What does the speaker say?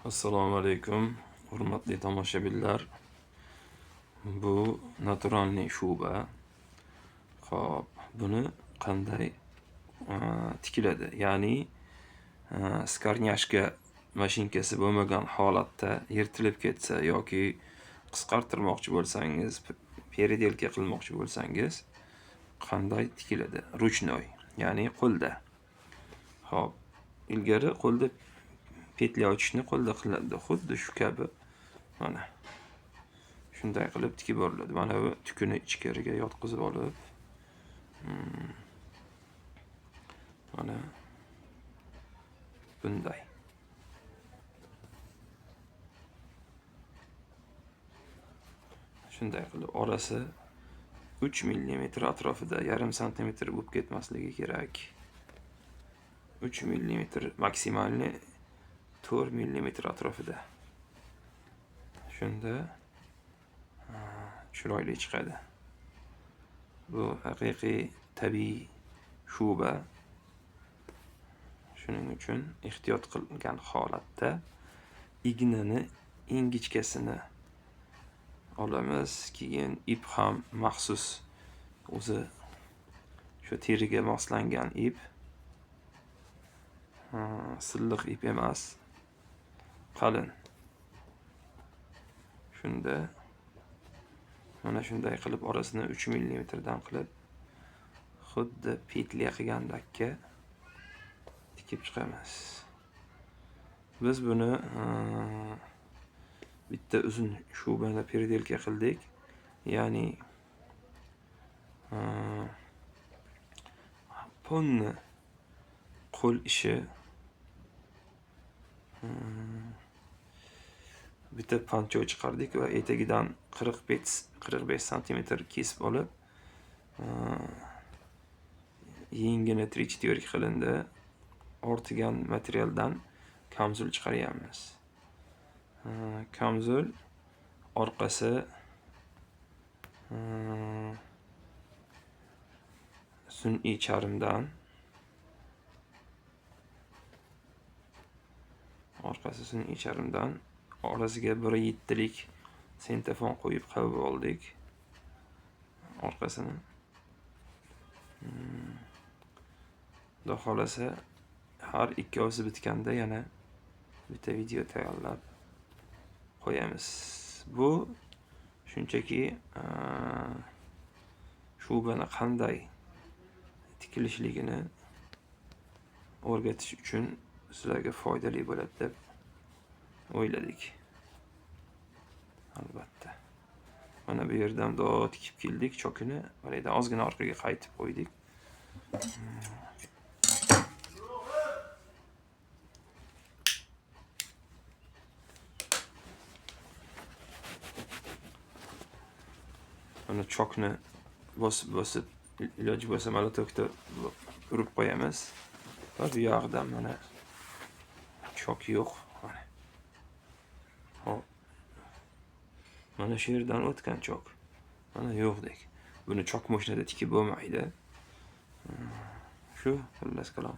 Assalomu alaykum, hurmatli tomoshabinlar. Bu naturalniy shuba. Xo'p, buni qanday tikiladi? Ya'ni skarnyashka mashinkasi bo'lmagan holatda yirtilib ketsa yoki qisqartirmoqchi bo'lsangiz, переделка qilmoqchi bo'lsangiz, qanday tikiladi? Ruchnoy, ya'ni qo'lda. Xo'p, ilgari qo'lda petля ochishni qo'lda qiladi. Xuddi shu kabi mana shunday qilib tikib boriladi. Mana bu tukuni ichkariga yotqizib olib, mana bunday. Shunday qilib orasi 3 mm atrofida, yarim santimetr bo'lib ketmasligi kerak. 3 mm maksimalni 4 mm atrofida. Shunda chiroyli chiqadi. Bu haqiqiy tabiiy shuba. Shuning uchun ehtiyot qilgan holatda ignani ingichkasini olamiz. Keyin ip ham maxsus o'zi shu teriga moslangan ip. Silliq ip emas, qalin. Shunda mana shunday qilib orasini 3 mm dan qilib, xuddi petля qilgandakka tikib chiqamiz. Biz buni bitta uzun shubada переделка qildik. Ya'ni ponni qo'l ishi bitta pancho chiqardik va etagidan 45 cm kesib olib, yengini 3/4 qilindi. Ortigan materialdan kamzul chiqaryapmiz. Kamzul orqasi sun'iy charmdan, orasiga 1/7lik sentafon qo'yib qavib oldik orqasini. Xudo xolasa har ikkovsi bitganda yana bitta video tayyorlab qo'yamiz. Bu shunchaki shubani qanday tikilishligini o'rgatish uchun sizlarga foydali bo'ladi deb o'yladik. Albatta. Mana bu yerdan tikib keldik, chokini mana ozgina orqaga qaytib qo'ydik. Mana chokni bosib iloji bo'lsa molotokda urib qo'yamiz. Va bu yoqdan mana chok yo'q. Hop. Mana shu yerdan o'tgan chok. Mana yo'qdek. Buni chok mashinada tikib bo'lmaydi. Shu xullas kalom.